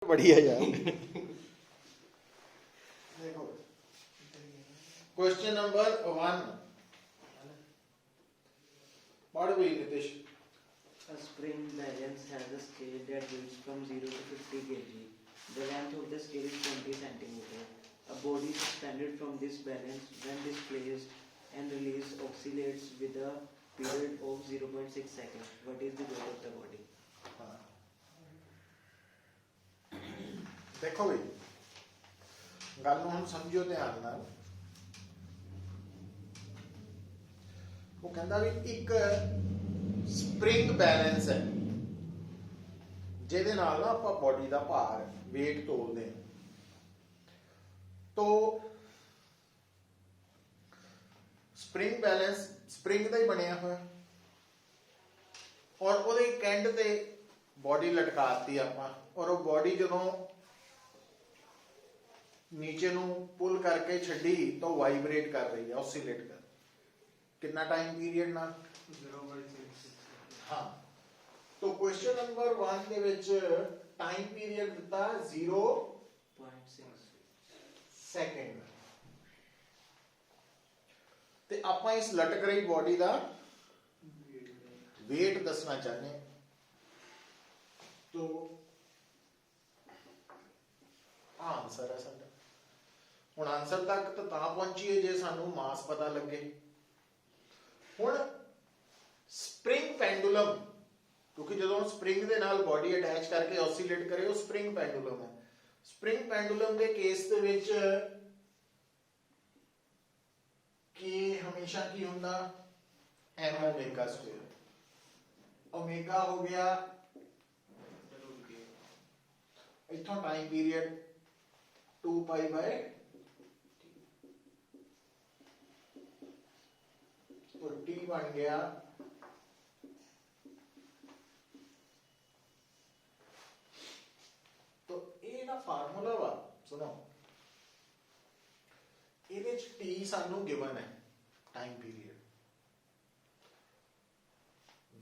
बढ़िया यार। देखो क्वेश्चन नंबर 1 पढ़ भी Nitesh. A spring balance has a scale that reads from 0 to 50 kg. The length of the scale is 20 centimeter. A body suspended from this balance when displaced and released oscillates with a period of 0.6 seconds. What is the weight of the body? देखो भी गल ਨੂੰ ਹੁਣ ਸਮਝਿਓ ਧਿਆਨ ਨਾਲ। ਉਹ ਕਹਿੰਦਾ ਵੀ ਇੱਕ ਸਪ੍ਰਿੰਗ ਬੈਲੈਂਸ ਹੈ ਜਿਹਦੇ ਨਾਲ ਨਾ ਆਪਾਂ ਬੋਡੀ ਦਾ ਭਾਰ weight ਤੋਲਦੇ ਹਾਂ। तो ਸਪ੍ਰਿੰਗ ਬੈਲੈਂਸ ਸਪ੍ਰਿੰਗ ਦਾ ਹੀ ਬਣਿਆ ਹੋਇਆ ਔਰ ਉਹਦੇ ਇੱਕ ਐਂਡ ਤੇ ਬੋਡੀ ਲਟਕਾਤੀ ਆਪਾਂ ਔਰ ਉਹ ਬੋਡੀ ਜਦੋਂ नीचे ਨੂੰ पुल करके छड़ी तो वाइब्रेट कर रही है, ऑसिलेट कर। कितना टाइम पीरियड ना 0.6। हाँ, तो क्वेश्चन नंबर 1 ਦੇ ਵਿੱਚ टाइम पीरियड ਦਿੱਤਾ 0.6 सेकंड ਤੇ ਆਪਾਂ ਇਸ ਲਟਕ ਰਹੀ ਬੋਡੀ ਦਾ weight ਦੱਸਣਾ ਚਾਹੁੰਦੇ ਹਾਂ। तो आंसर है साਡਾ। ਹੁਣ ਆਨਸਰ ਤੱਕ ਤਾਂ ਪਹੁੰਚੀਏ ਜੇ ਸਾਨੂੰ ਮਾਸ ਪਤਾ ਲੱਗੇ। ਹੁਣ ਸਪ੍ਰਿੰਗ ਪੈਂਡੂਲਮ, ਕਿਉਂਕਿ ਜਦੋਂ ਸਪ੍ਰਿੰਗ ਦੇ ਨਾਲ ਬੋਡੀ ਅਟੈਚ ਕਰਕੇ ਔਸੀਲੇਟ ਕਰੇ ਉਹ ਸਪ੍ਰਿੰਗ ਪੈਂਡੂਲਮ ਹੈ। ਸਪ੍ਰਿੰਗ ਪੈਂਡੂਲਮ ਦੇ ਕੇਸ ਦੇ ਵਿੱਚ ਕੀ ਹਮੇਸ਼ਾ ਕੀ ਹੁੰਦਾ m ਓਮੇਗਾ ਸਕੁਅਰ। ਓਮੇਗਾ ਹੋ ਗਿਆ इथों टाइम पीरियड 2 पाई बाय तो t बन गया तो ये ना फार्मूला वा सुनो ਇਹਦੇ ਚ t ਸਾਨੂੰ ਗਿਵਨ ਹੈ ਟਾਈਮ ਪੀਰੀਅਡ।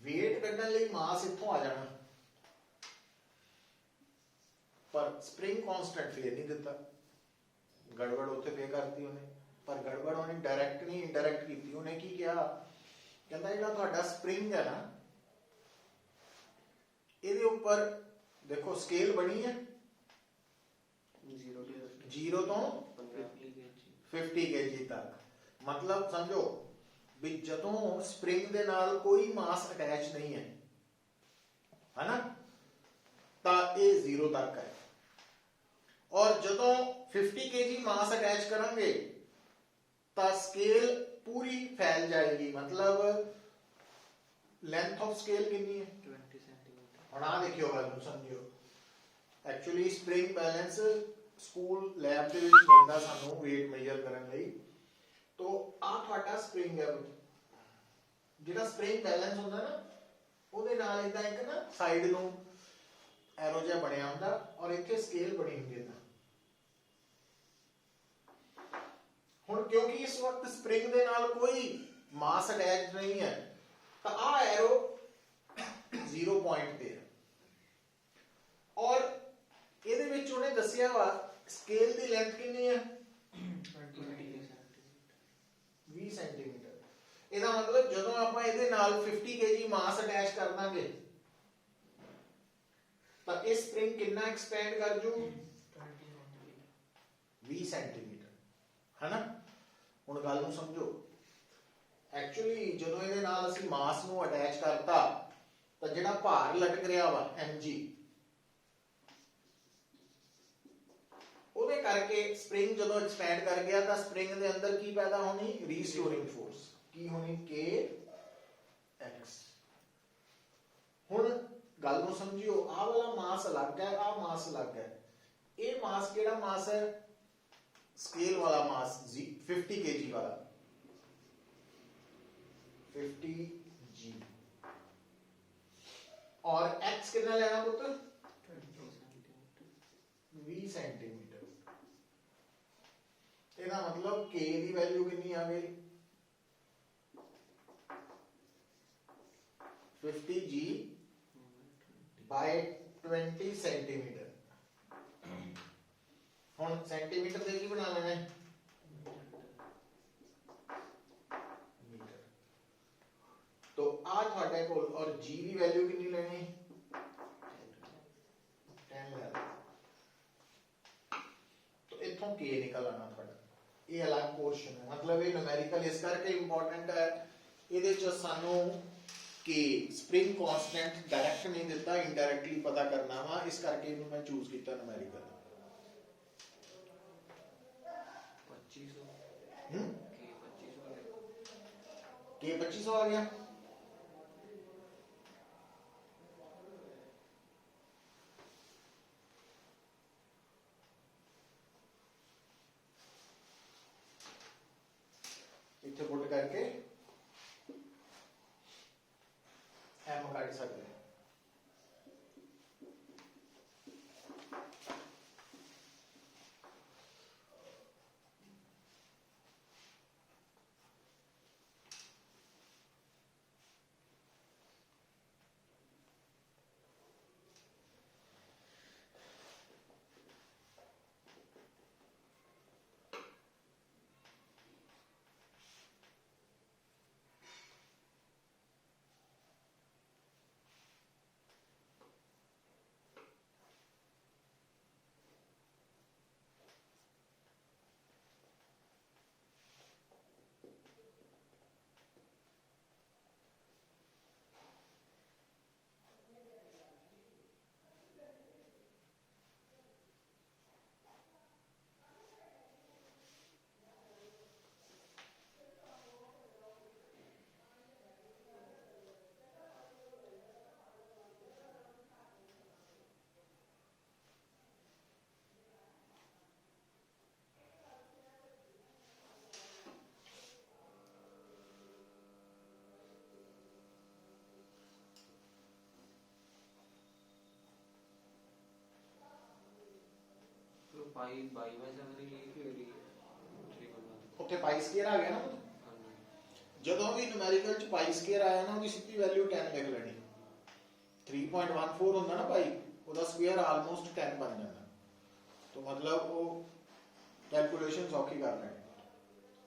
weight ਕੱਢਣ ਲਈ ਮਾਸ ਇੱਥੋਂ ਆ ਜਾਣਾ पर स्प्रिंग कांस्टेंट फिर नहीं दिता। गड़बड़ उत्थे पे करती उन्हें, पर गड़बड़ उन्हें डायरेक्ट नहीं इनडायरेक्ट की। उन्हें की किया कहता जेड़ा तुहाडा स्प्रिंग है ना ਇਹਦੇ ਉੱਪਰ देखो स्केल बनी है 0 तो 50 kg तक। मतलब समझो भी जदों स्प्रिंग दे नाल कोई मास अटैच नहीं है ना ਤਾਂ ਇਹ 0 तक है। और जदों 50 kg मास अटैच करांगे तो स्केल पूरी फैल जाएगी। मतलब लेंथ ऑफ स्केल कितनी है 20 सेंटीमीटर। और आ देखियो गल ਨੂੰ समझियो। Actually spring balance school lab ਦੇ ਵਿੱਚ ਮਿਲਦਾ ਸਾਨੂੰ weight measure ਕਰਨ ਲਈ। तो ਆ ਤੁਹਾਡਾ स्प्रिंग है। ਜਿਹੜਾ स्प्रिंग बैलेंस ਹੁੰਦਾ ਨਾ ਉਹਦੇ ਨਾਲ ਇਦਾਂ ਇੱਕ ਨਾ ਸਾਈਡ ਨੂੰ ਐਰੋ ਜਿਹਾ ਬਣਿਆ ਹੁੰਦਾ ਔਰ ਇੱਥੇ ਸਕੇਲ ਬਣੀ ਹੁੰਦੀ ਹੈ। ਹੁਣ ਕਿਉਂਕਿ ਇਸ ਵਕਤ ਸਪ੍ਰਿੰਗ ਦੇ ਨਾਲ ਕੋਈ ਮਾਸ ਅਟੈਚ ਨਹੀਂ ਹੈ ਤਾਂ ਆ ਐਰੋ 0 ਪੁਆਇੰਟ ਤੇ ਹੈ। ਔਰ ਇਹਦੇ ਵਿੱਚ ਉਹਨੇ ਦੱਸਿਆ ਵਾ ਸਕੇਲ ਦੀ ਲੈਂਥ ਕਿੰਨੀ ਹੈ 20 ਸੈਂਟੀਮੀਟਰ। ਇਹਦਾ ਮਤਲਬ ਜਦੋਂ ਆਪਾਂ ਇਹਦੇ ਨਾਲ 50 kg ਮਾਸ ਅਟੈਚ ਕਰ ਦਾਂਗੇ ਤਾਂ ਇਹ ਸਪ੍ਰਿੰਗ ਕਿੰਨਾ ਐਕਸਪੈਂਡ ਕਰ ਜੂ 20 ਸੈਂਟੀਮੀਟਰ ਹੈ ਨਾ। ਹੁਣ ਗੱਲ ਨੂੰ ਸਮਝੋ। ਐਕਚੁਅਲੀ ਜਦੋਂ ਇਹਦੇ ਨਾਲ ਅਸੀਂ ਮਾਸ ਨੂੰ ਅਟੈਚ ਕਰਤਾ ਤਾਂ ਜਿਹੜਾ ਭਾਰ ਲਟਕ ਰਿਹਾ ਵਾ mg ਉਹਦੇ ਕਰਕੇ ਸਪ੍ਰਿੰਗ ਜਦੋਂ ਐਕਸਪੈਂਡ ਕਰ ਗਿਆ ਤਾਂ ਸਪ੍ਰਿੰਗ ਦੇ ਅੰਦਰ ਕੀ ਪੈਦਾ ਹੋਣੀ ਰੀਸਟੋਰਿੰਗ ਫੋਰਸ ਕੀ ਹੋਣੀ kx। ਹੁਣ ਗੱਲ ਨੂੰ ਸਮਝਿਓ ਆਹ ਵਾਲਾ ਮਾਸ ਅਲੱਗ ਹੈ ਆਹ ਮਾਸ ਅਲੱਗ ਹੈ। ਇਹ ਮਾਸ ਕਿਹੜਾ ਮਾਸ ਹੈ स्केल वाला मास 50 kg वाला 50 g और x कितना लेना पुत्र 20 सेंटीमीटर। ਇਹਦਾ मतलब k ਦੀ ਵੈਲਿਊ ਕਿੰਨੀ ਆ ਗਈ 50 g by 20 सेंटीमीटर। ਹੁਣ ਸੈਂਟੀਮੀਟਰ ਦੇ ਕੀ ਬਣਾ ਲੈਣਾ ਹੈ मीटर। तो आ ਤੁਹਾਡੇ ਕੋਲ ਔਰ g ਦੀ ਵੈਲਿਊ ਕਿੰਨੀ ਲੈਣੀ 10 ਲੈ ਲਓ। तो इथों k निकल आना ਤੁਹਾਡਾ ਇਹ ਅਲੱਗ ਪੋਰਸ਼ਨ ਹੈ ਮਤਲਬ ਇਹ ਨੂਮੈਰੀਕਲ ਇਸ ਕਰਕੇ ਇੰਪੋਰਟੈਂਟ ਹੈ ਇਹਦੇ ਚ ਸਾਨੂੰ ਕਿ ਸਪ੍ਰਿੰਗ ਕਾਂਸਟੈਂਟ ਡਾਇਰੈਕਟ ਨਹੀਂ ਦਿੱਤਾ ਇਨਡਾਇਰੈਕਟਲੀ ਪਤਾ ਕਰਨਾ ਵਾ ਇਸ ਕਰਕੇ ਇਹਨੂੰ ਮੈਂ ਚੂਜ਼ ਕੀਤਾ ਨੂਮੈਰੀਕਲ 2500 के 2500 आ गया इतने पुट करके एम कट सकते हैं पाई बाई में से मेरी लिख रही है ਉੱਥੇ ਪਾਈ ਸਕੁਅਰ ਆ ਗਿਆ ਨਾ ਜਦੋਂ ਵੀ ਨੂਮੈਰੀਕਲ ਚ ਪਾਈ ਸਕੁਅਰ ਆਇਆ ਨਾ ਉਹਦੀ ਸਿੱਧੀ ਵੈਲਿਊ 10 ਲਿਖ ਲੈਣੀ 3.14 ਹੁੰਦਾ ਨਾ ਪਾਈ ਉਹਦਾ ਸਕੁਅਰ ਆਲਮੋਸਟ 10 ਬਣ ਜਾਂਦਾ तो मतलब वो कैलकुलेशन सौखी कर लेंगे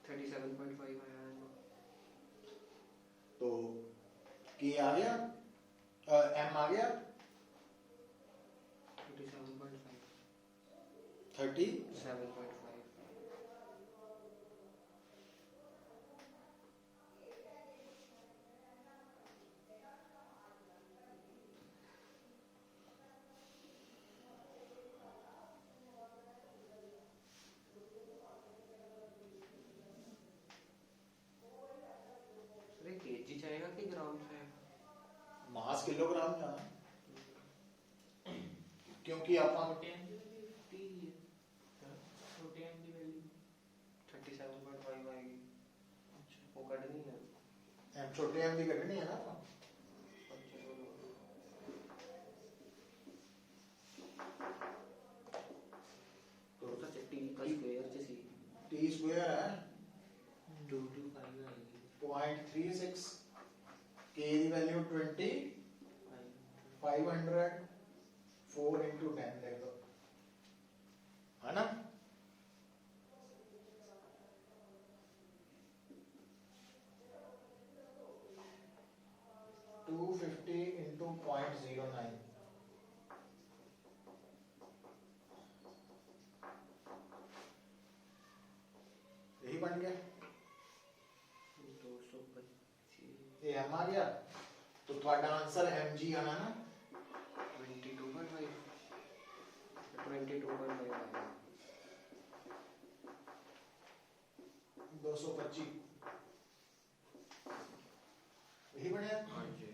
37.5 आया तो के आ गया एम आ गया 37.5 केजी चाहेगा कि ग्राम चाहेगा मास किलोग्राम जाना क्योंकि ਆਪਾਂ छोटे m की वैल्यू 37.5 आएगी वो कटनी है एम छोटे एम की कटनी है ना तो सच टी का स्क्वायर जैसी टी स्क्वायर है 225 आएगी 0.36 के की वैल्यू 20 500 4 into 10 लिख दो है ना 250 into 0.09 यही बन गया 225 ये एम आ गया तो ਤੁਹਾਡਾ आंसर mg आना ना 22.5 आएगा 225 यही बढ़िया हाँ जी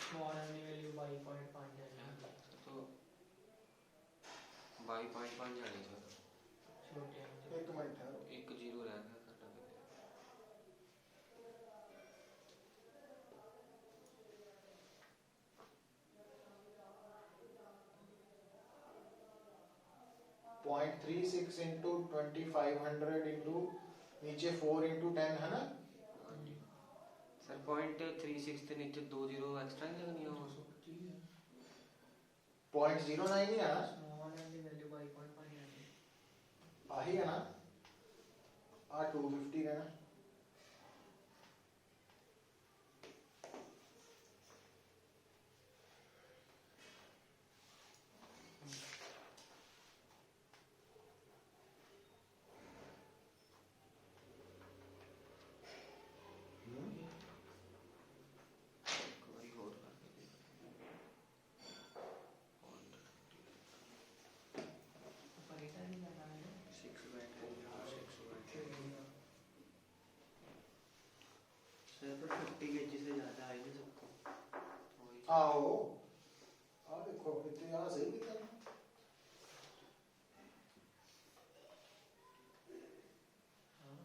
स्मॉल एम की वैल्यू 22.5 है तो 22.5 जानी सर छोटे एम एक मिनट है एक जीरो रह गया साडा किते 0.36 into 2500 into नीचे 4 into 10 है ना सर 0.36 के नीचे दो जीरो एक्स्ट्रा नहीं लगनी हो 0.09 ही आना स्मॉल एम की वैल्यू 22.5 है ਆ 250 ਰਹਿਣਾ। ਇੱਕ ਵਾਰੀ ਹੋਰ ਕਰਕੇ ਪਰ ਇਹ ਤਾਂ ਨਹੀਂ ਕਰਨਾ ਹੈ 6 by 10 सर पर 50 kg से ज़्यादा आ ही नहीं सकता। आओ आ देखो इतने आ सही कितना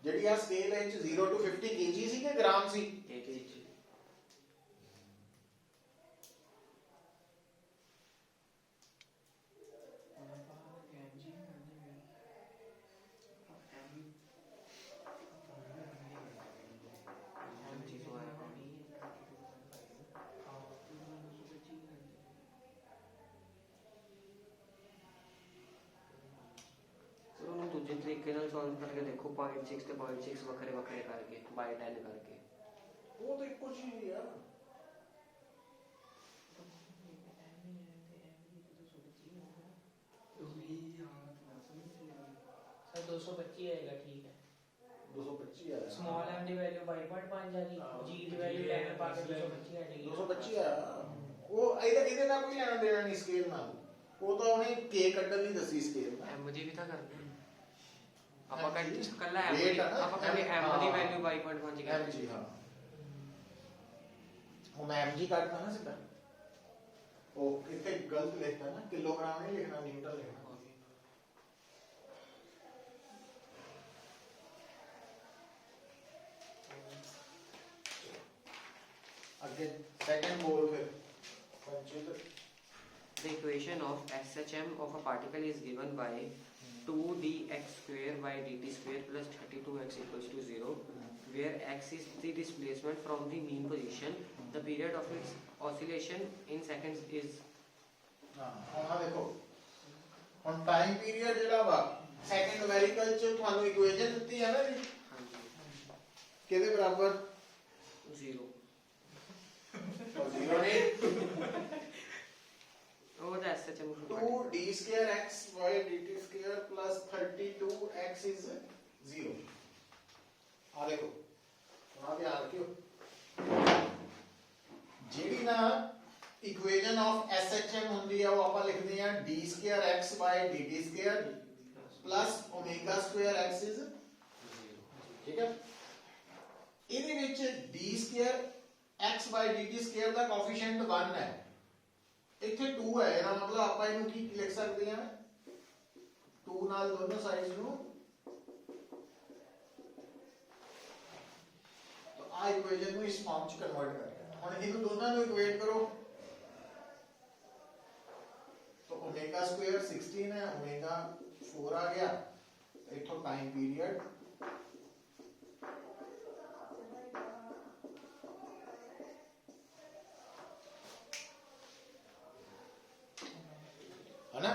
ਜਿਹੜੀ ਆ ਸਕੇਲ ਹੈ 0 to 50 kg ਸੀ ਕਿ ਗ੍ਰਾਮ ਸੀ? kg ਦੂਜੇ ਤਰੀਕੇ ਨਾਲ ਸੋਲਵ ਕਰਕੇ ਦੇਖੋ 0.6 ਤੇ 0.6 ਵੱਖਰੇ ਵੱਖਰੇ ਕਰਕੇ by 10 ਕਰਕੇ ਉਹ ਤਾਂ ਇੱਕੋ ਚੀਜ਼ ਹੀ ਆ। सर 225 आएगा ठीक है 225 ਆਇਆ। स्मॉल m ਦੀ ਵੈਲਿਊ 5.5 ਆ ਗਈ g ਦੀ ਵੈਲਿਊ 10 ਪਾ ਕੇ 225 ਆ ਜਾਏਗੀ 225 ਆਇਆ। ਉਹ ਇਹਦੇ ਨਾਲ ਕੋਈ ਲੈਣਾ ਦੇਣਾ ਨਹੀਂ ਸਕੇਲ ਨਾਲ। ਉਹ ਤਾਂ ਉਹਨੇ ਕੇ ਕੱਢਣ ਦੀ ਦੱਸੀ ਸਕੇਲ ਨਾਲ। m ਜੀ ਵੀ ਤਾਂ ਕਰਦੇ ਆਪਾਂ ਕਹਿੰਦੇ ਕੱਲਾ Weight ਆ ਨਾ, ਆਪਾਂ ਕਹਿੰਦੇ m ਦੀ ਵੈਲਿਊ 22.5 ਐਮ ਜੀ ਹਾਂ ਉਹ ਮੈਂ ਐਮ ਜੀ ਕੱਢਦਾ ਨਾ ਸਿੱਧਾ। ਉਹ ਇੱਥੇ ਗਲਤ ਲਿਖਤਾ ਨਾ ਕਿਲੋਗ੍ਰਾਮ ਨਹੀਂ ਲਿਖਣਾ ਨਿਊਟਨ ਲਿਖਣਾ। ਅੱਗੇ ਸੈਕੰਡ ਬੋਲ ਫਿਰ ਪੰਚਿਤ। The equation of SHM of a particle is given by 2dx square by dt square plus 32x equals to 0, where x is the displacement from the mean position. The period of its oscillation in seconds is ਹਾਂ ਦੇਖੋ ਹੁਣ time period ਜਿਹੜਾ ਵਾ second ਵੈਰੀਕਲ ਚ ਤੁਹਾਨੂੰ equation ਦਿੱਤੀ ਹੈ ਨਾ ਜੀ ਕਿਹਦੇ ਬਰਾਬਰ 0 ਉਹ 0 ਨਹੀਂ ਉਹ ਦਾ SHM of a 2 particle. d square x by dt square plus 32x is 0 ਆ ਦੇਖੋ ਆ ਧਿਆਨ ਰੱਖਿਓ ਜਿਹੜੀ ਨਾ ਇਕੁਏਸ਼ਨ ਆਫ SHM ਹੁੰਦੀ ਆ ਉਹ ਆਪਾਂ ਲਿਖਦੇ ਆ d square x by dt square plus omega square x is 0 ਠੀਕ ਹੈ। ਇਹਦੇ ਵਿੱਚ d square x by dt square the coefficient 1 ਹੈ ਇੱਥੇ 2 ਹੈ ਇਹਦਾ ਮਤਲਬ ਆਪਾਂ ਇਹਨੂੰ ਕੀ ਲਿਖ ਸਕਦੇ ਹਾਂ 2 ਨਾਲ ਦੋਨੋਂ ਸਾਈਡਸ ਨੂੰ ਤਾਂ ਆ ਇਕੁਏਸ਼ਨ ਨੂੰ ਇਸ ਫਾਰਮ ਚ ਕਨਵਰਟ ਕਰ ਹੁਣ ਇਹਨੂੰ ਦੋਨਾਂ ਨੂੰ ਇਕੁਏਟ ਕਰੋ तो ओमेगा स्क्वायर 16 है ओमेगा 4 आ गया इथों टाइम पीरियड है ना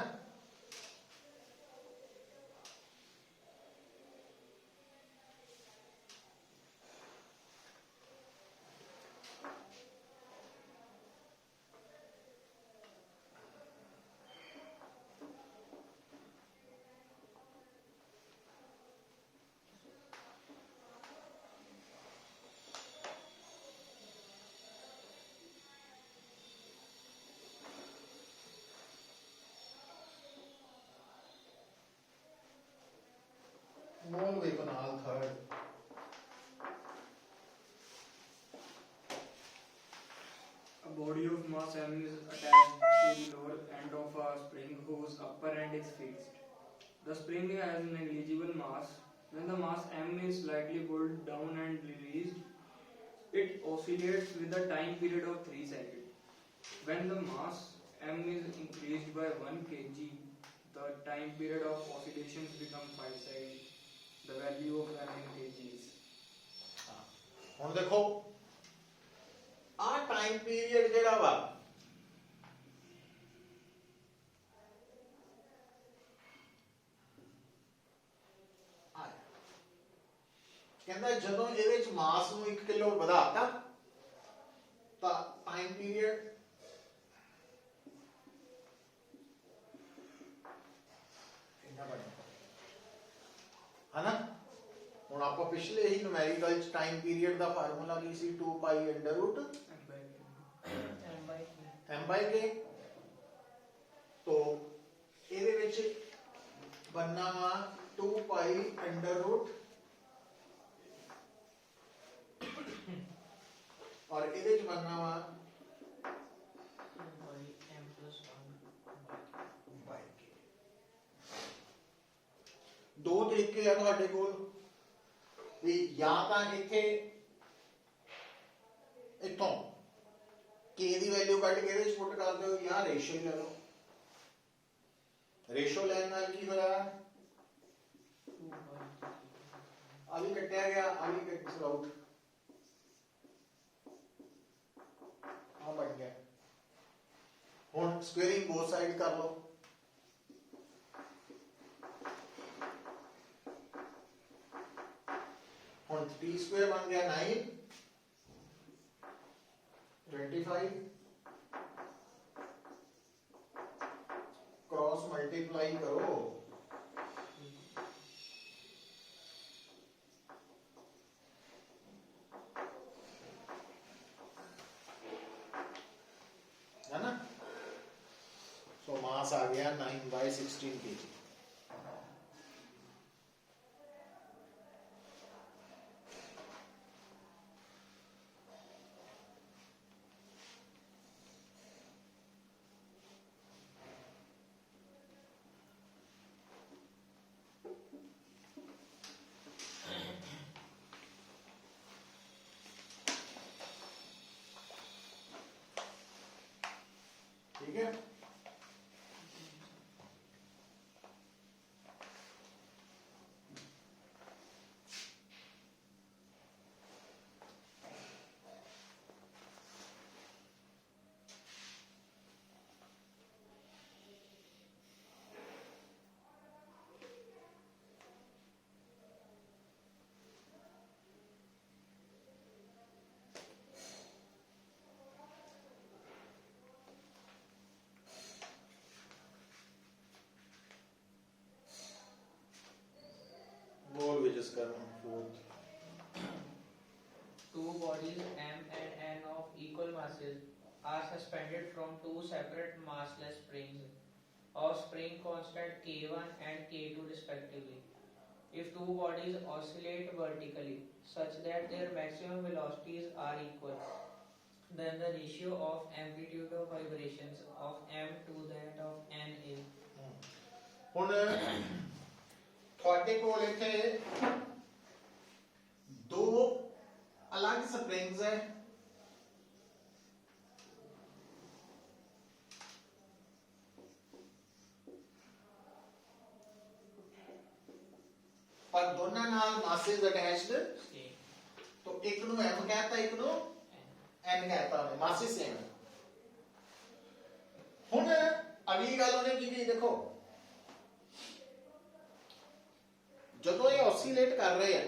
Wall weapon all third. A body of mass m is attached to the lower end of a spring whose upper end is fixed. The spring has negligible mass. When the mass m is slightly pulled down and released, it oscillates with a time period of 3 seconds. When the mass m is increased by 1 kg, the time period of oscillations becomes 5 seconds. The value of m in kgs. ਹੁਣ ਦੇਖੋ ਆ time period ਜਿਹੜਾ ਵਾ ਕਹਿੰਦਾ ਜਦੋਂ ਇਹਦੇ ਵਿੱਚ ਮਾਸ ਨੂੰ 1 ਕਿਲੋ ਵਧਾਤਾ ਤਾਂ ਟਾਈਮ ਪੀਰੀਅਡ ਇੰਨਾ ਬਣਦਾ ਹੈ ਨਾ। ਹੁਣ ਆਪਾਂ ਪਿਛਲੇ ਹੀ ਨੂਮੈਰੀਕਲ ਚ ਟਾਈਮ ਪੀਰੀਅਡ ਦਾ ਫਾਰਮੂਲਾ ਕੀ ਸੀ 2 pi under root m by k। तो ਇਹਦੇ ਵਿੱਚ बनना वा 2 पाई अंडर रूट और ਇਹਦੇ ਵਿੱਚ बनना वा by k। ਦੋ ਤਰੀਕੇ ਆ ਤੁਹਾਡੇ ਕੋਲ ਵੀ ਜਾਂ ਤਾਂ ਇੱਥੇ ਇੱਥੋਂ k ਦੀ ਵੈਲਿਊ ਕੱਢ ਕੇ ਇਹਦੇ ਵਿੱਚ ਪੁੱਟ ਕਰ ਦਿਓ ਜਾਂ ਰੇਸ਼ੋ ਲੈ ਲਓ। रेशो लेने नाल की होया अभी कटिया गया अभी कैंसिल आउट आ बन गया। हुन स्क्वेयरिंग बोथ साइड कर लो। हुन t स्क्वायर बन गया 9 25 क्रॉस मल्टीप्लाई करो है ना। सो मास आ गया 9/16 kg। ठीक है। Just two bodies M and N of equal masses are suspended from two separate massless springs of spring constant K1 and K2 respectively. If two bodies oscillate vertically such that their maximum velocities are equal, then the ratio of amplitude of vibrations of M to that of N is ਹੁਣ ਤੁਹਾਡੇ ਕੋਲ ਇੱਥੇ ਦੋ अलग springs है पर दोनों नाल मासेस अटैच्ड तो एक नु m कहता एक नु n कहता है मासेस सेम है। हुन अगली गल उन्हें की देखो जदों ये ऑसिलेट कर रहे हैं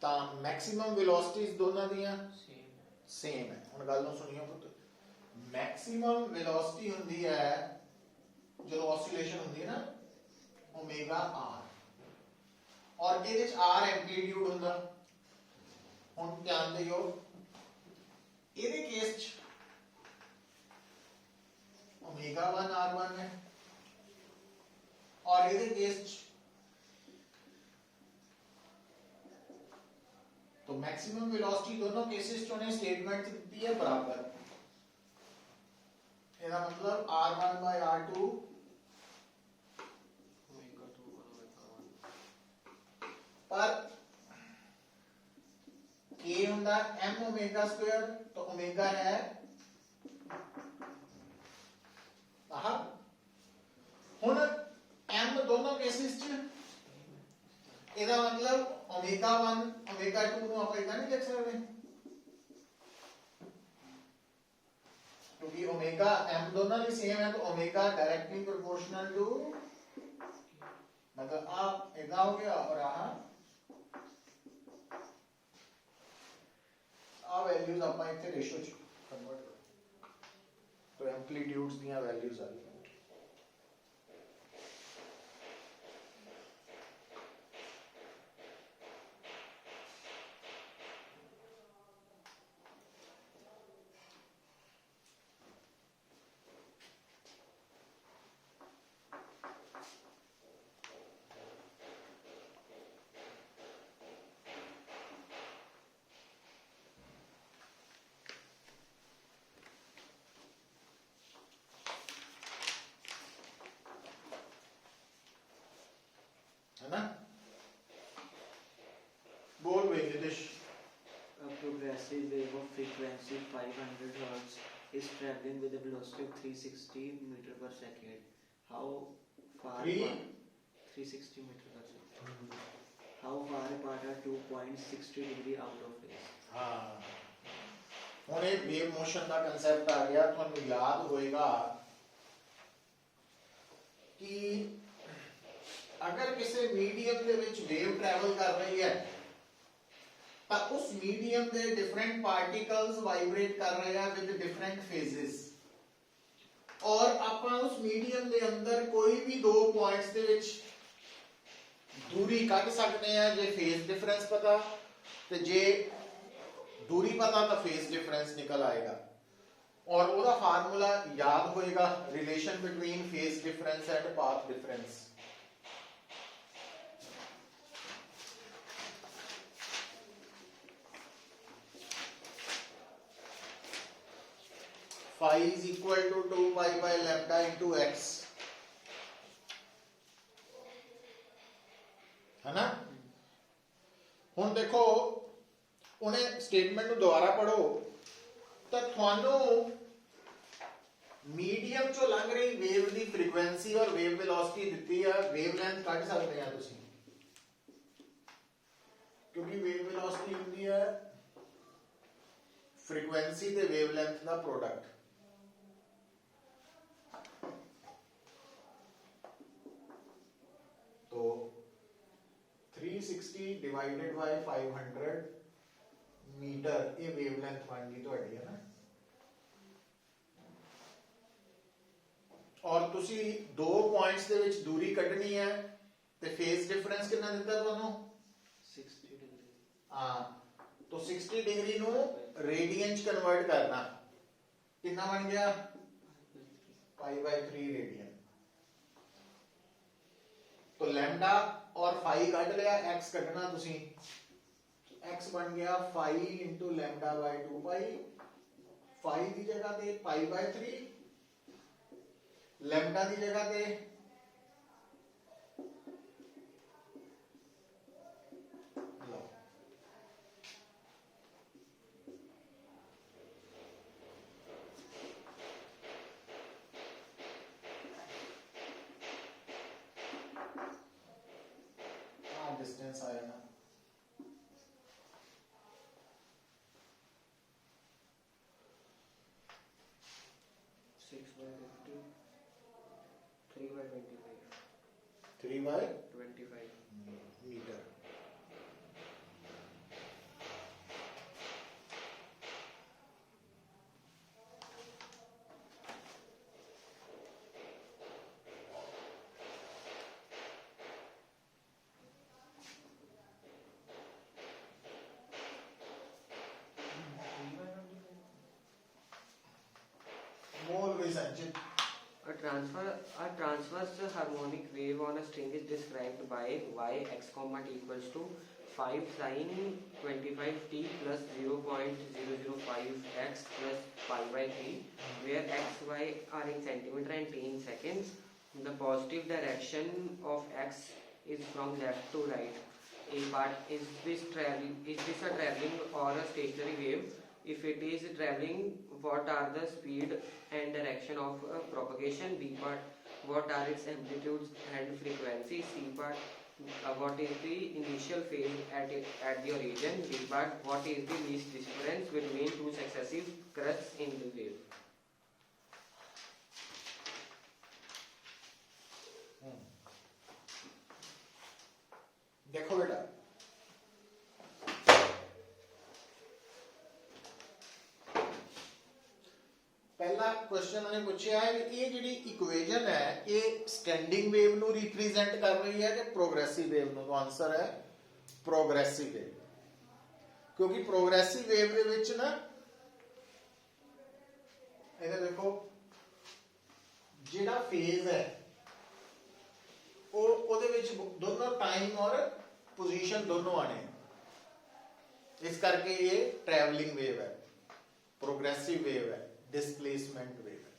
ਤਾਂ ਮੈਕਸਿਮਮ ਵੈਲੋਸਿਟੀਜ਼ ਦੋਨਾਂ ਦੀਆਂ ਸੇਮ ਹੈ। ਹੁਣ ਗੱਲ ਨੂੰ ਸੁਣੀਓ ਪੁੱਤ ਮੈਕਸਿਮਮ ਵੈਲੋਸਿਟੀ ਹੁੰਦੀ ਹੈ ਜਦੋਂ ਆਸਿਲੇਸ਼ਨ ਹੁੰਦੀ ਹੈ ਨਾ ओमेगा r और ਇਹਦੇ ਚ r ਐਂਪਲੀਟਿਊਡ ਹੁੰਦਾ। ਹੁਣ ਧਿਆਨ ਦਿਓ ਇਹਦੇ ਕੇਸ ਚ ओमेगा 1 r1 है और ਇਹਦੇ ਕੇਸ ਚ तो मैक्सिमम वेलोसिटी दोनों केसेस जो ने स्टेटमेंट दी है बराबर। ਇਹਦਾ मतलब r1 by r2 पर k ਹੁੰਦਾ m ओमेगा स्क्वायर तो ओमेगा है आहा। ਹੁਣ m दोनों केसेस ਚ ਇਹਦਾ मतलब ओमेगा 1 ओमेगा 2 ਨੂੰ ਆਪਾਂ ਇਦਾਂ ਨਹੀਂ ਲਿਖ ਸਕਦੇ क्योंकि ओमेगा m दोनों ही सेम है तो ओमेगा डायरेक्टली प्रोपोर्शनल टू मतलब आप इतना हो गया और आ वैल्यूज ਆਪਾਂ ਇੱਥੇ ਰੇਸ਼ੋ ਚ ਕਨਵਰਟ ਕਰੋ तो एम्पलीट्यूड्स ਦੀਆਂ ਵੈਲਿਊਜ਼ ਆ ਗਈਆਂ है ना बोल भाई Nitish A progressive wave of frequency 500 Hz is traveling with a velocity of 360 meter per second. How far? Three? 360 meter per second. How far apart are 2 points 60 degree out of phase? हाँ ਹੁਣ ਇਹ wave motion ਦਾ concept ਆ ਗਿਆ ਤੁਹਾਨੂੰ ਯਾਦ ਹੋਏਗਾ ਕਿ ਅਗਰ ਕਿਸੇ ਮੀਡੀਅਮ ਦੇ ਵਿੱਚ ਵੇਵ ਟਰੈਵਲ ਕਰ ਰਹੀ ਹੈ ਤਾਂ ਉਸ ਮੀਡੀਅਮ ਦੇ ਡਿਫਰੈਂਟ ਪਾਰਟੀਕਲਸ ਵਾਈਬ੍ਰੇਟ ਕਰ ਰਹੇ ਆ ਵਿਦ ਡਿਫਰੈਂਟ ਫੇਜ਼ਸ ਔਰ ਆਪਾਂ ਉਸ ਮੀਡੀਅਮ ਦੇ ਅੰਦਰ ਕੋਈ ਵੀ ਦੋ ਪੁਆਇੰਟਸ ਦੇ ਵਿੱਚ ਦੂਰੀ ਕੱਢ ਸਕਦੇ ਆ ਜੇ ਫੇਜ਼ ਡਿਫਰੈਂਸ ਪਤਾ ਤੇ ਜੇ दूरी पता तो फेज डिफरेंस निकल आएगा और ਉਹਦਾ फार्मूला याद होएगा relation between phase difference and path difference phi is equal to 2 pi by lambda into x है ना ਹੁਣ ਦੇਖੋ ਉਹਨੇ ਸਟੇਟਮੈਂਟ ਨੂੰ ਦੁਬਾਰਾ ਪੜੋ ਤਾਂ ਤੁਹਾਨੂੰ ਮੀਡੀਅਮ ਚੋਂ ਲੰਘ ਰਹੀ ਵੇਵ ਦੀ ਫ੍ਰੀਕੁਐਂਸੀ ਔਰ ਵੇਵ ਵੈਲੋਸਿਟੀ ਦਿੱਤੀ ਆ ਵੇਵ ਲੈਂਥ ਕੱਢ ਸਕਦੇ ਆ ਤੁਸੀਂ ਕਿਉਂਕਿ ਵੇਵ ਵੈਲੋਸਿਟੀ ਹੁੰਦੀ ਹੈ ਫ੍ਰੀਕੁਐਂਸੀ ਤੇ ਵੇਵ ਲੈਂਥ ਦਾ ਪ੍ਰੋਡਕਟ तो 360 divided by 500 मीटर ये वेवलेंथ बन गई ਤੁਹਾਡੀ है ना और ਤੁਸੀਂ ਦੋ ਪੁਆਇੰਟਸ ਦੇ ਵਿੱਚ ਦੂਰੀ ਕੱਢਣੀ ਹੈ ਤੇ ਫੇਜ਼ ਡਿਫਰੈਂਸ ਕਿੰਨਾ ਦਿੱਤਾ ਤੁਹਾਨੂੰ 60 degree. ਹਾਂ तो 60 डिग्री ਨੂੰ रेडियन ਚ ਕਨਵਰਟ ਕਰਨਾ ਕਿੰਨਾ ਬਣ ਗਿਆ पाई by 3 रेडियन तो लैम्डा और फाई ਕੱਢ ਲਿਆ x ਕੱਢਣਾ ਤੁਸੀਂ x बन गया phi into lambda by 2 pi phi ਦੀ ਜਗ੍ਹਾ ਤੇ pi by 3 lambda ਦੀ ਜਗ੍ਹਾ ਤੇ ਲਓ ਆ डिस्टेंस आया ना 6 by 50, 3 by 25. 3 by 25. meter बोल भाई संचित A transverse harmonic wave on a string is described by y x comma t equals to 5 sin 25t plus 0.005 x plus pi by 3, where x, y are in centimeter and t in seconds. The positive direction of x is from left to right. A part is this a traveling or a stationary wave? If it is traveling, what are the speed and direction of propagation? B part, what are its amplitudes and frequency? C part, what is the initial phase at the origin? D part, what is the least difference between two successive crests in the wave? ਪਹਿਲਾ question ਉਹਨੇ ਪੁੱਛਿਆ ਹੈ ਵੀ ਇਹ ਜਿਹੜੀ equation ਹੈ ਇਹ standing wave ਨੂੰ represent ਕਰ ਰਹੀ ਹੈ ਕਿ ਪ੍ਰੋਗਰੈਸਿਵ ਵੇਵ ਨੂੰ? ਤਾਂ ਆਨਸਰ ਹੈ ਪ੍ਰੋਗਰੈਸਿਵ ਵੇਵ, ਕਿਉਂਕਿ ਪ੍ਰੋਗਰੈਸਿਵ ਵੇਵ ਦੇ ਵਿੱਚ ਨਾ ਇਹਦਾ ਦੇਖੋ ਜਿਹੜਾ ਫੇਜ਼ ਹੈ ਉਹਦੇ ਵਿੱਚ ਦੋਨੋਂ ਟਾਈਮ ਔਰ ਪੋਜੀਸ਼ਨ ਦੋਨੋਂ ਆਣੇ, ਇਸ ਕਰਕੇ ਇਹ ट्रैवलिंग वेव है, प्रोग्रेसिव वेव है, डिस्प्लेसमेंट वेव है।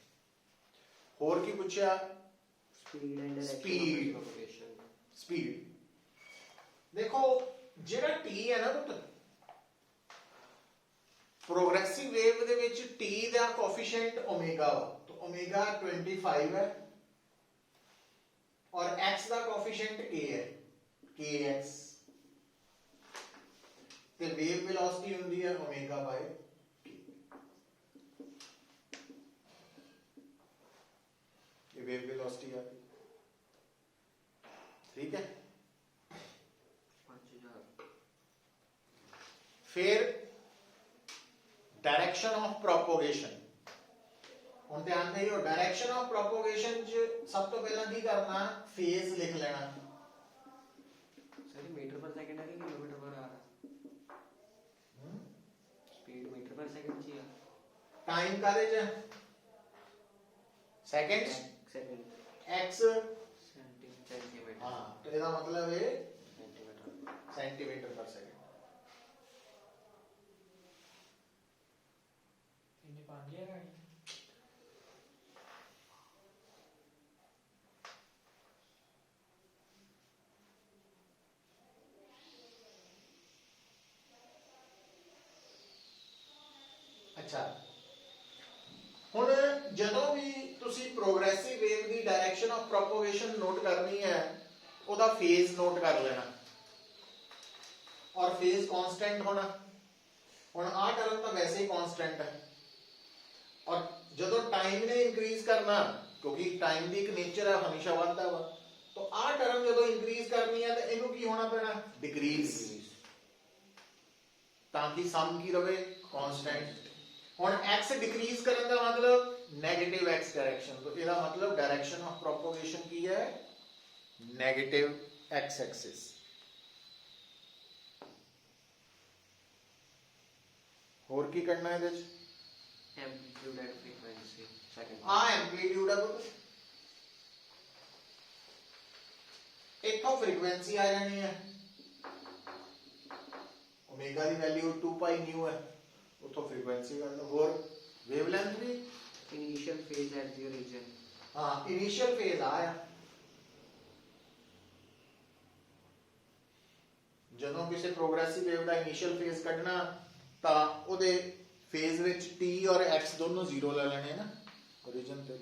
और की पूछा? Speed and direction Speed. of propagation. Speed. देखो जेड़ा t है ना पुत्र, प्रोग्रेसिव वेव दे विच t दा कोएफिशिएंट ओमेगा वा, तो ओमेगा 25 है और x दा कोएफिशिएंट k है, kx। ਤੇ ਵੇਵ ਵੈਲੋਸਿਟੀ ਹੁੰਦੀ ਹੈ ਓਮੇਗਾ ਬਾਈ k। ਇਹ ਵੇਵ ਵੈਲੋਸਿਟੀ ਆ ਗਈ, ਠੀਕ ਹੈ। 5000। फिर डायरेक्शन ऑफ प्रोपोगेशन, ਹੁਣ ਧਿਆਨ ਦਿਓ डायरेक्शन ऑफ प्रोपोगेशन ਚ ਸਭ ਤੋਂ ਪਹਿਲਾਂ ਕੀ ਕਰਨਾ, ਫੇਜ਼ ਲਿਖ ਲੈਣਾ। सर मीटर पर सेकंड है कि किलोमीटर पर आ रहा है? स्पीड मीटर पर सेकंड चाहिए। टाइम कादे च? Seconds, second x। सेंटीमीटर। हां तो ਇਹਦਾ मतलब है सेंटीमीटर। सेंटीमीटर पर सेकंड। इन्हें पान लिया गाड़ी। अच्छा ਹੁਣ ਜਦੋਂ ਵੀ ਤੁਸੀਂ progressive wave the direction of ਪ੍ਰੋਪੋਗੇਸ਼ਨ note ਕਰਨੀ ਹੈ ਉਹਦਾ ਫੇਜ਼ ਨੋਟ ਕਰ ਲੈਣਾ ਔਰ ਫੇਜ਼ ਕਾਂਸਟੈਂਟ ਹੋਣਾ। ਹੁਣ ਆਹ ਟਰਮ ਤਾਂ ਵੈਸੇ ਹੀ ਕਾਂਸਟੈਂਟ ਹੈ ਔਰ ਜਦੋਂ ਟਾਈਮ ਨੇ ਇੰਕਰੀਜ਼ ਕਰਨਾ, ਕਿਉਂਕਿ ਟਾਈਮ ਦੀ ਇੱਕ ਨੇਚਰ ਹੈ ਹਮੇਸ਼ਾ ਵੱਧਦਾ ਵਾ, ਤਾਂ ਆਹ ਟਰਮ ਜਦੋਂ ਇੰਕਰੀਜ਼ ਕਰਨੀ ਹੈ ਤਾਂ ਇਹਨੂੰ ਕੀ ਹੋਣਾ ਪੈਣਾ, ਡਿਕਰੀਜ਼, ਤਾਂ ਕਿ ਸਮ ਕੀ ਰਵੇ, ਕਾਂਸਟੈਂਟ। ਹੁਣ x डिक्रीज करने का मतलब नेगेटिव x डायरेक्शन, तो इसका मतलब डायरेक्शन ऑफ प्रोपगेशन की है नेगेटिव x एक्सिस। और की करना है ਇਹਦੇ एम्पलीट्यूड एंड फ्रीक्वेंसी सेकंड। आ एम्पलीट्यूड है पुੱਤ, ਇੱਥੋਂ फ्रीक्वेंसी आ जानी है, ओमेगा ਦੀ वैल्यू 2 पाई न्यू है, उतो फ्रीक्वेंसी कर लो। और वेवलेंथ भी initial phase at the region. हाँ इनिशियल फेज आया, ਜਦੋਂ ਕਿਸੇ ਪ੍ਰੋਗਰੈਸਿਵ ਵੇਵ ਦਾ ਇਨੀਸ਼ੀਅਲ ਫੇਜ਼ ਕੱਢਣਾ ਤਾਂ ਉਹਦੇ ਫੇਜ਼ ਵਿੱਚ t ਔਰ x ਦੋਨੋਂ 0 ਲੈ ਲੈਣੇ ਨਾ origin ਤੇ,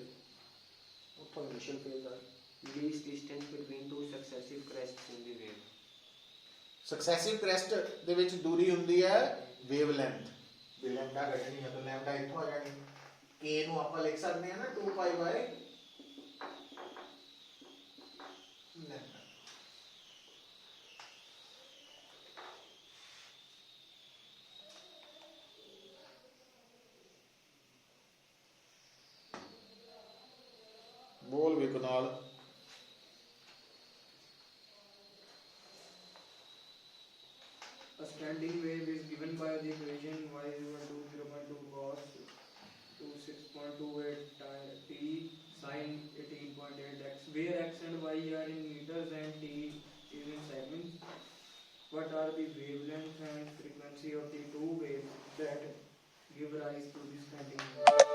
ਉੱਥੋਂ ਇਨੀਸ਼ੀਅਲ ਫੇਜ਼ ਆ। Least distance between two successive crests in the wave. Successive crest ਦੇ ਵਿੱਚ ਦੂਰੀ ਹੁੰਦੀ ਹੈ ਵੇਵਲੈਂਥ, ਵੀ ਲੈਂਡਾ ਕੱਢਣੀ ਹੈ ਤਾਂ ਲੈਂਡਾ ਇੱਥੋਂ ਆ ਜਾਣੀ, k ਨੂੰ ਆਪਾਂ ਲਿਖ ਸਕਦੇ ਹਾਂ ਨਾ 2 ਪਾਈ ਬਾਈ ਲੈਂਡਾ। ਬੋਲ ਵੀ Kunal. A standing wave is given by the equation y is equal to 0.2 cos to 6.28 t sin 18.8 x, where x and y are in meters and t is in seconds. What are the wavelength and frequency of the two waves that give rise to the standing wave?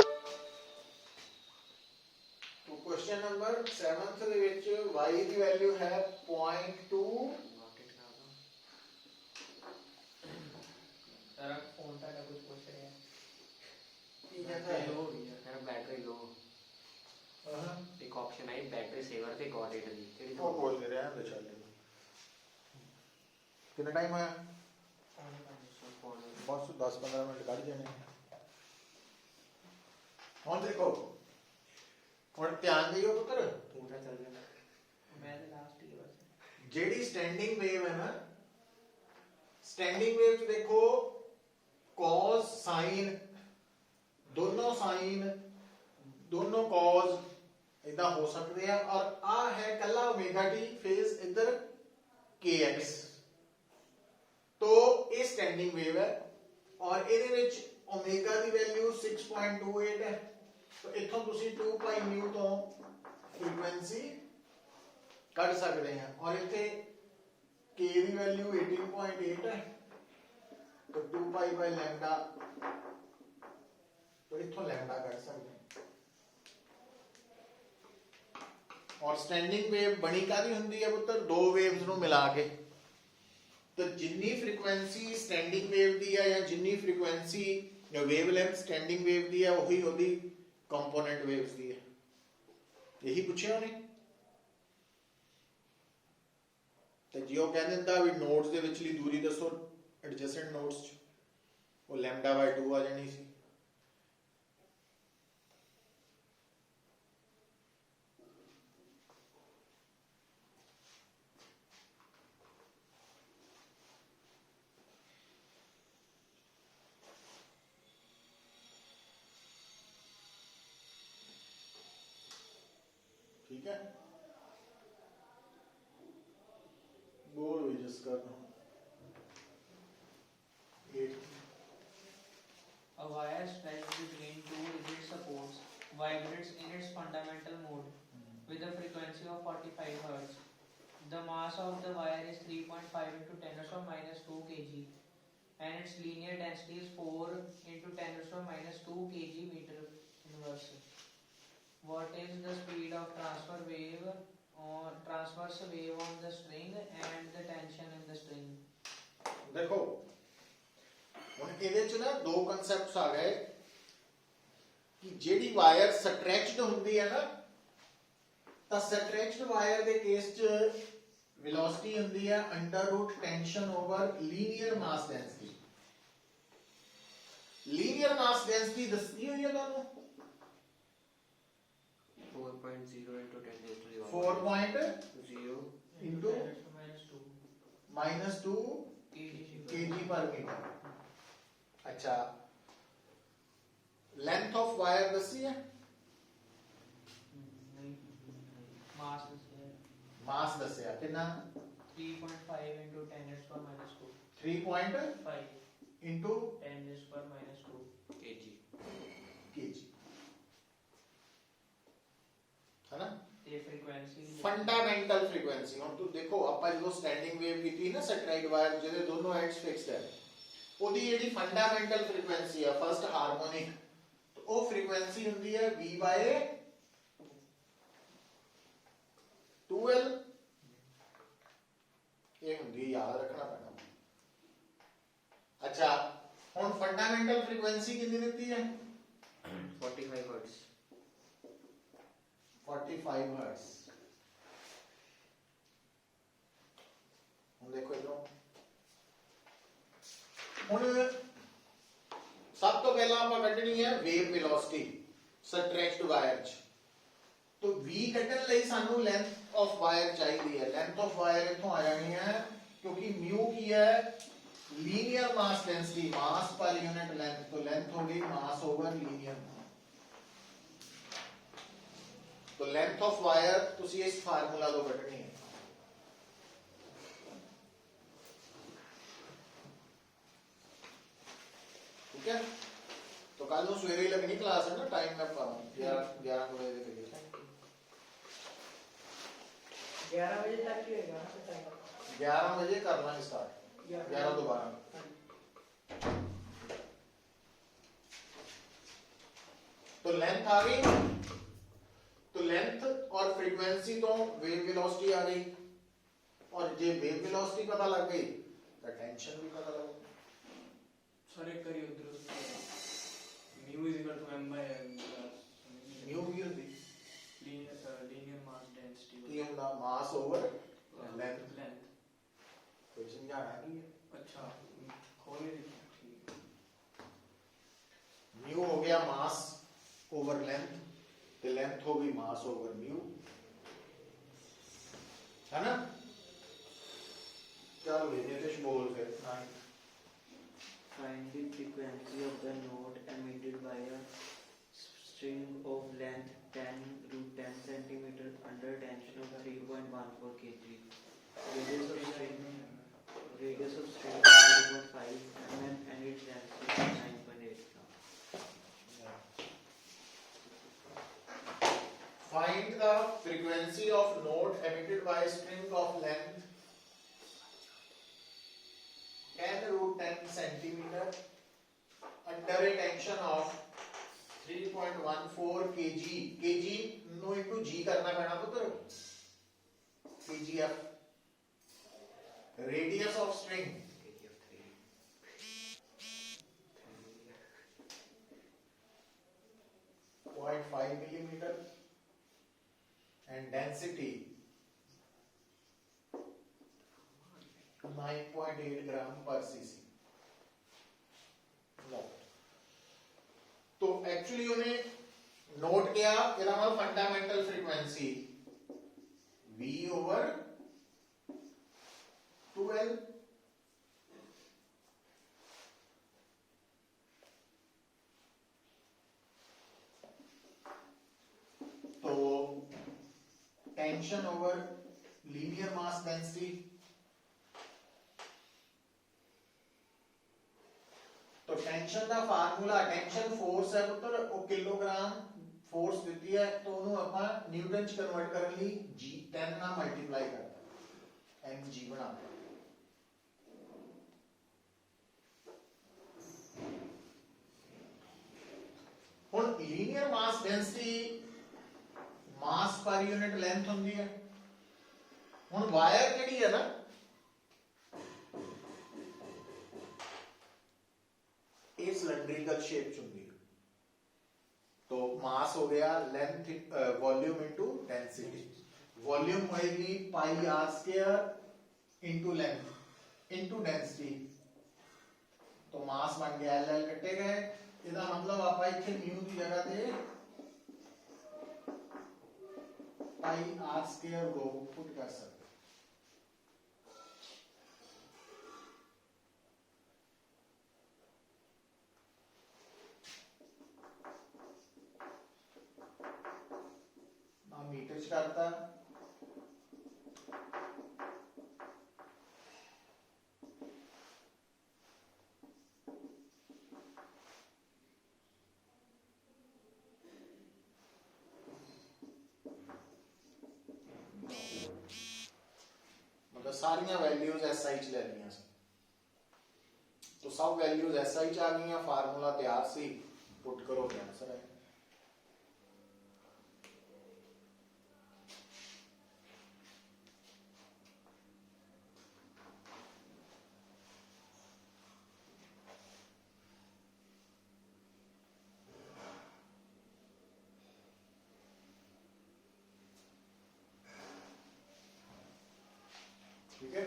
तो question number 7th ਦੇ ਵਿੱਚ y ਦੀ value ਹੈ 0.2। Sir phone का कुछ पूछ रहे हैं। ਕੀ ਕਹਿੰਦਾ ਹੈ? लो हो गया मेरा बैटरी लो। ਹਾਂ एक ऑप्शन आई बैटरी सेवर ਤੇ ਇੱਕ ਔਰ ਏਡ ਦੀ ਕਿਹੜੀ ਉਹ ਬੋਲ ਦੇ ਰਿਹਾ ਹੈ ਚੱਲ। ਕਿੰਨਾ ਟਾਈਮ ਆਇਆ? ਬਸ 10-15 ਮਿੰਟ ਕੱਢ ਜਾਣੇ। ਹੁਣ ਦੇਖੋ, ਹੁਣ ਧਿਆਨ ਦਿਓ ਪੁੱਤਰ, ਪੂਰਾ ਚੱਲ ਗਿਆ। मैं तो लास्ट ही बस। ਜਿਹੜੀ ਸਟੈਂਡਿੰਗ ਵੇਵ ਹੈ ਨਾ, ਸਟੈਂਡਿੰਗ ਵੇਵ ਚ ਦੇਖੋ cos sin, दोनों साइन हो सकते हैं और आ है कला ओमेगा टी फेज इधर के एक्स तो ये स्टैंडिंग वेव है और ਇਹਦੇ ਵਿੱਚ ओमेगा ਦੀ ਵੈਲਿਊ 6.28 ਹੈ तो इथों ਤੁਸੀਂ 2 पाई म्यू ਤੋਂ फ्रीक्वेंसी ਕੱਢ ਸਕਦੇ हैं और ਇੱਥੇ k ਦੀ ਵੈਲਿਊ 18.8 है तो 2 पाई by लैम्डा तो इथों लैम्डा ਕੱਢ ਸਕਦੇ हैं और स्टैंडिंग वेव बनी कादी हुंदी है पुत्र दो वेव्स ਨੂੰ ਮਿਲਾ ਕੇ तो जिन्नी फ्रीक्वेंसी स्टैंडिंग वेव दी है या जिन्नी फ्रीक्वेंसी वेवलेंथ स्टैंडिंग वेव दी है वही ओदी कंपोनेंट वेव्स दी है यही पूछे उन्हें तो जियो कह दिंदा भी नोड्स दे विचली दूरी दसो एडजेसेंट नोड्स च वो लैम्डा बाय 2 आ जानी सी ठीक है बोल भी जिस कर रहा हूं A wire stretched between two rigid supports vibrates in its fundamental mode with a frequency of 45 Hz. The mass of the wire is 3.5 into 10 raised to minus 2 kg and its linear density is 4 into 10 raised to minus 2 kg meter inverse. What is the speed of transverse wave on the string and the tension in the string? देखो ਹੁਣ ਇਹਦੇ ਚ ਨਾ ਦੋ concepts ਆ ਗਏ ਕਿ ਜਿਹੜੀ ਵਾਇਰ ਸਟ੍ਰੈਚਡ ਹੁੰਦੀ ਹੈ ਨਾ ਤਾਂ ਸਟ੍ਰੈਚਡ ਵਾਇਰ ਦੇ ਕੇਸ ਚ ਵੈਲੋਸਿਟੀ ਹੁੰਦੀ ਹੈ under root tension over linear mass density linear mass density ਦੱਸੀ ਹੋਈ ਹੈ ਤੁਹਾਨੂੰ 4.0 into 10 raised to the 4.0 into 10 raised to minus 2 minus 2 kg per meter अच्छा लेंथ ऑफ वायर दसी है मास दसिया कितना 3.5 into 10 raised to minus 2 3.5 into 10 raised to minus 2 kg. kg है ना ये frequency फंडामेंटल फ्रीक्वेंसी हम तो देखो ਆਪਾਂ ਜਦੋਂ ਸਟੈਂਡਿੰਗ ਵੇਵ ਕੀਤੀ ਨਾ ਸੈਟੇਲਾਈਟ ਵਾਇਰ ਜਿਹਦੇ ਦੋਨੋਂ ਐਂਡਸ ਫਿਕਸਡ ਹੈ ਉਹਦੀ ਜਿਹੜੀ ਫੰਡਾਮੈਂਟਲ ਫ੍ਰੀਕੁਐਂਸੀ ਆ ਫਰਸਟ ਹਾਰਮੋਨਿਕ ਉਹ ਫ੍ਰੀਕੁਐਂਸੀ ਹੁੰਦੀ ਹੈ v ਬਾਈ 2l ਇਹ ਹੁੰਦੀ ਯਾਦ ਰੱਖਣਾ ਪੈਣਾ ਅੱਛਾ ਹੁਣ ਫੰਡਾਮੈਂਟਲ ਫ੍ਰੀਕੁਐਂਸੀ ਕਿੰਨੀ ਦਿੱਤੀ ਹੈ 45 hertz. 45 hertz ਹੁਣ ਦੇਖੋ ਇਧਰੋਂ ਹੁਣ ਸਭ ਤੋਂ ਪਹਿਲਾਂ ਆਪਾਂ ਕੱਢਣੀ ਹੈ ਵੇਵ ਵੈਲੋਸਿਟੀ ਸਟ੍ਰੈਚਡ ਵਾਇਰ ਚ तो v ਕੱਢਣ ਲਈ ਸਾਨੂੰ ਲੈਂਥ ਆਫ ਵਾਇਰ ਚਾਹੀਦੀ ਹੈ ਲੈਂਥ ਆਫ ਵਾਇਰ ਇਥੋਂ ਆ ਜਾਣੀ ਹੈ ਕਿਉਂਕਿ μ ਕੀ ਹੈ ਲੀਨੀਅਰ ਮਾਸ ਡੈਂਸਿਟੀ ਮਾਸ ਪਰ यूनिट लेंथ तो लेंथ हो गई मास ओवर लीनियर तो लेंथ ऑफ वायर ਤੁਸੀਂ ਇਸ ਫਾਰਮੂਲਾ ਤੋਂ ਕੱਢਣੀ ਹੈ ठीक है तो कल ਨੂੰ ਸਵੇਰੇ ਹੀ ਲੱਗਣੀ ਕਲਾਸ ਹੈ ਨਾ ਟਾਈਮ ਮੈਂ ਪਾਵਾਂ 11 ਵਜੇ ਦੇ ਕਰੀਬ 11 बजे तक ही होगा ना टाइम 11 बजे करना स्टार्ट 11 ਤੋਂ 12 तो लेंथ आ गई तो लेंथ और फ्रीक्वेंसी तो वेव वेलोसिटी आ गई और जे वेव वेलोसिटी पता लग गई तो टेंशन भी पता लग गई सर एक करिए उधर mu is equal to m by l mu की होती linear mass density की ਹੁੰਦਾ मास ओवर लेंथ length कोई समझाना नहीं है अच्छा खोले ठीक म्यू हो गया मास ओवर लेंथ तो लेंथ हो गई मास ओवर म्यू है ना चलो ये नितिश बोल फिर 9 Find the frequency of the node emitted by a string of length 10 root 10 cm 0.14 kg. Radius of string is 0.5 mm and its density is 9.8 gram. Find the frequency of note emitted by a string of length 10 root 10 centimeter under a tension of 3.14 kg. kg नो into g करना पैना पुत्र. kgf. Radius of string 0.5 millimeter and density 9.8 gram per cc. तो actually उन्हें note किया ਇਹਦਾ मतलब fundamental frequency v over 12 तो tension over linear mass density तो टेंशन का फार्मूला टेंशन फोर्स है पुत्र वो किलोग्राम फोर्स देती है तो ਉਹਨੂੰ ਆਪਾਂ ਨਿਊਟਨ ਚ ਕਨਵਰਟ ਕਰਨ ਲਈ g 10 ਨਾਲ ਮਲਟੀਪਲਾਈ ਕਰਦਾ mg ਬਣਾਉਂਦਾ ਹੁਣ ਲੀਨੀਅਰ ਮਾਸ ਡੈਂਸਿਟੀ ਮਾਸ ਪਰ ਯੂਨਿਟ ਲੈਂਥ ਹੁੰਦੀ ਹੈ ਹੁਣ ਵਾਇਰ ਜਿਹੜੀ ਹੈ ਨਾ ਇਹ ਸਿਲੰਡਰੀਕਲ ਸ਼ੇਪ ਚ ਹੁੰਦੀ ਹੈ तो मास हो गया length volume into density volume होएगी pi R square into length into density तो मास बन गया एल एल कटे गए ਇਹਦਾ मतलब ਆਪਾਂ ਇੱਥੇ μ ਦੀ ਜਗ੍ਹਾ ਤੇ ਪਾਈ ਆਰ ਸਕੁਅਰ ਰੋ ਪੁੱਟ ਕਰ ਸਕਦੇ मीटर च करता मतलब सारिया वैल्यूज एसआई च ले लिया तो सब वैल्यूज एसआई च आ गई फार्मूला तैयार सी पुट करो क्या आंसर है ठीक है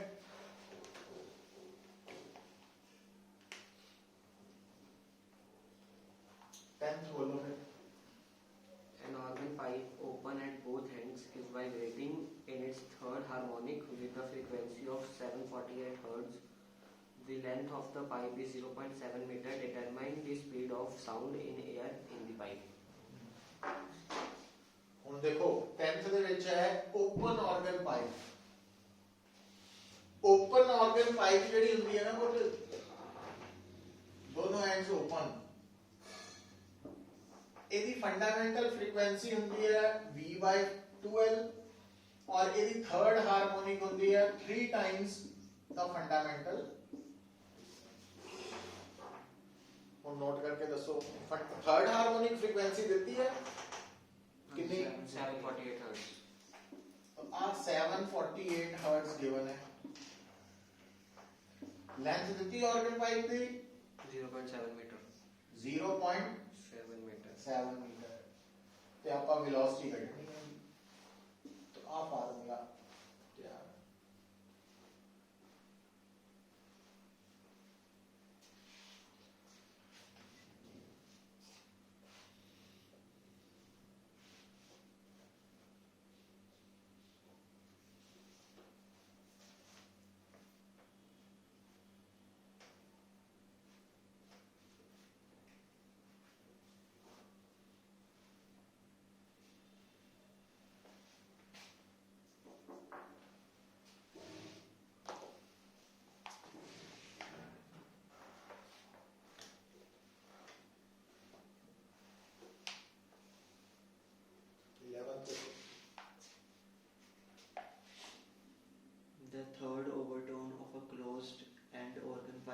टेंथ बोलो फिर An organ pipe open at both ends is vibrating in its third harmonic with a frequency of 748 Hz. The length of the pipe is 0.7 meter. Determine the speed of sound in air in the pipe. ਹੁਣ देखो 10th ਦੇ ਵਿੱਚ ਹੈ open organ pipe open organ pipe ਜਿਹੜੀ ਹੁੰਦੀ ਹੈ ਨਾ ਉਹ ਦੋਨੋਂ ਐਂਡਸ ਓਪਨ ਇਹਦੀ ਫੰਡਾਮੈਂਟਲ ਫ੍ਰੀਕੁਐਂਸੀ ਹੁੰਦੀ ਹੈ v/12 ਔਰ ਇਹਦੀ ਥਰਡ ਹਾਰਮੋਨਿਕ ਹੁੰਦੀ ਹੈ 3 ਟਾਈਮਸ ਦਾ ਫੰਡਾਮੈਂਟਲ ਹੁਣ ਨੋਟ ਕਰਕੇ ਦੱਸੋ ਥਰਡ ਹਾਰਮੋਨਿਕ ਫ੍ਰੀਕੁਐਂਸੀ ਦਿੱਤੀ ਹੈ ਕਿੰਨੀ 748 Hz. ਆ 748 हर्ट्ज गिवन है लेंथ दी ऑर्गन पाइप दी 0.7 meter. 0.7 7 meter. मीटर ते आपा वेलोसिटी कढनी है तो आ फार्मूला तैयार है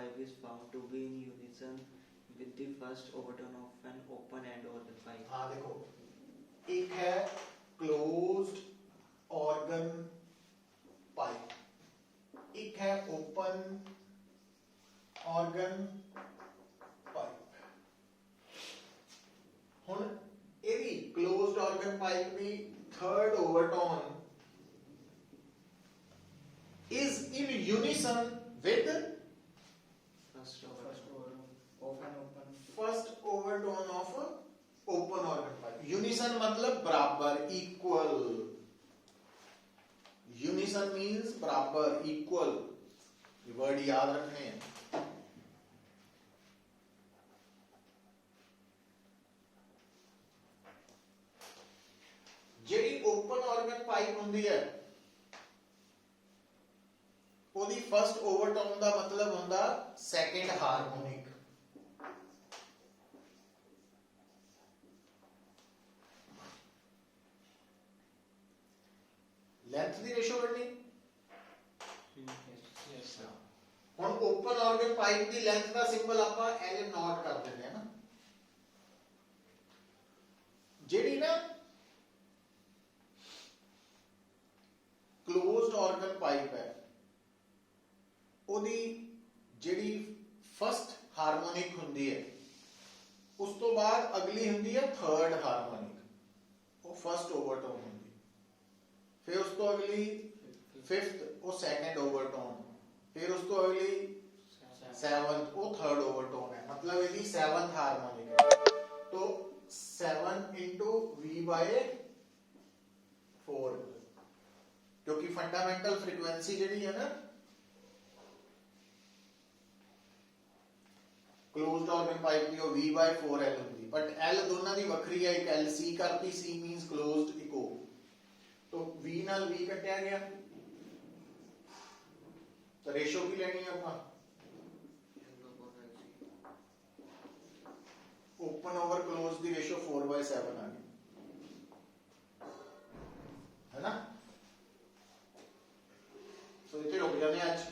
pipe is found to be in unison with the first overtone of an open end organ pipe. हाँ देखो, एक है closed organ pipe, एक है open organ pipe. ਹੁਣ ਇਹਦੀ closed organ pipe the third overtone is in unison with first overtone of open organ pipe. Unison मतलब बराबर, equal. Unison means बराबर, equal. ये word याद रखने हैं. ਜਿਹੜੀ open organ pipe ਹੁੰਦੀ ਹੈ ਉਹਦੀ ਫਸਟ ਓਵਰਟੋਨ ਦਾ ਮਤਲਬ ਹੁੰਦਾ ਸੈਕੰਡ ਹਾਰਮੋਨਿਕ. ਲੈਂਥ ਦੀ ਰੇਸ਼ੋ ਕੱਢਣੀ. ਹੁਣ ਓਪਨ ਆਰਗਨ ਪਾਈਪ ਦੀ ਲੈਂਥ ਦਾ ਸਿੰਬਲ ਆਪਾਂ L ਨੋਟ ਕਰ ਦਿੰਦੇ ਹਾਂ ਨਾ. ਜਿਹੜੀ ਨਾ ਕਲੋਜ਼ਡ ਆਰਗਨ ਪਾਈਪ ਹੈ ਉਹਦੀ ਜਿਹੜੀ ਫਸਟ ਹਾਰਮੋਨਿਕ ਹੁੰਦੀ ਹੈ ਉਸ ਤੋਂ ਬਾਅਦ ਅਗਲੀ ਹੁੰਦੀ ਹੈ ਥਰਡ ਹਾਰਮੋਨਿਕ, ਉਹ ਫਸਟ ਓਵਰਟੋਨ ਹੁੰਦੀ. ਫਿਰ ਉਸ ਤੋਂ ਅਗਲੀ ਫਿਫਥ, ਉਹ ਸੈਕੰਡ ਓਵਰਟੋਨ. ਫਿਰ ਉਸ ਤੋਂ ਅਗਲੀ ਸੈਵਨਥ, ਉਹ ਥਰਡ ਓਵਰਟੋਨ ਹੈ. ਮਤਲਬ ਇਹਦੀ ਸੈਵਨਥ ਹਾਰਮੋਨਿਕ ਹੈ. तो 7 into V/4, क्योंकि फंडामेंटल फ्रीक्वेंसी जी है ना क्लोज्ड ऑर्गन पाइप की V/4 L होंगी, बट L दोनों की वक्री है. एक LC करती, C मींस क्लोज्ड इको, तो V नाल V कटिया गया. तो रेशो की लेनी है अपना ओपन ओवर क्लोज की रेशो 4/7 आ गई है ना. तो इतने रुक जाने आज.